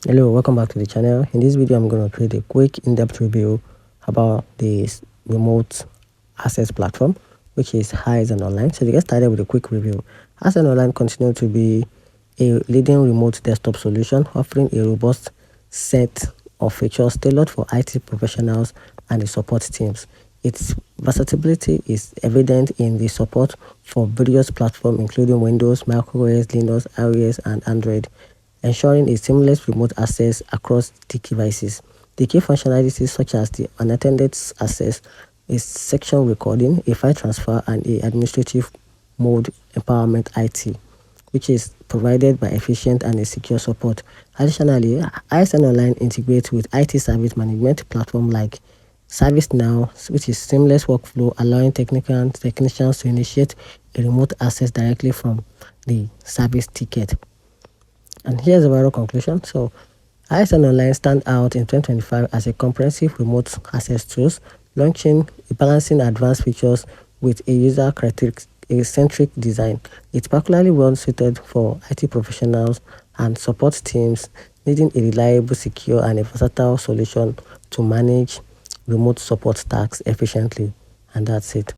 Hello, welcome back to the channel. In this video, I'm going to create a quick in-depth review about this remote access platform, which is ISL Online. So to get started with a quick review, ISL Online continues to be a leading remote desktop solution offering a robust set of features tailored for IT professionals and the support teams. Its versatility is evident in the support for various platforms including Windows, macOS, Linux, iOS, and Android, ensuring a seamless remote access across the devices. The key functionalities such as the unattended access, a section recording, a file transfer, and a administrative mode empowerment IT, which is provided by efficient and a secure support. Additionally, ISL Online integrates with IT service management platform like ServiceNow, which is seamless workflow allowing technicians to initiate a remote access directly from the service ticket. And here's the viral conclusion. So, ISL Online stand out in 2025 as a comprehensive remote access tools, launching balancing advanced features with a user-centric design. It's particularly well suited for IT professionals and support teams needing a reliable, secure, and a versatile solution to manage remote support tasks efficiently. And that's it.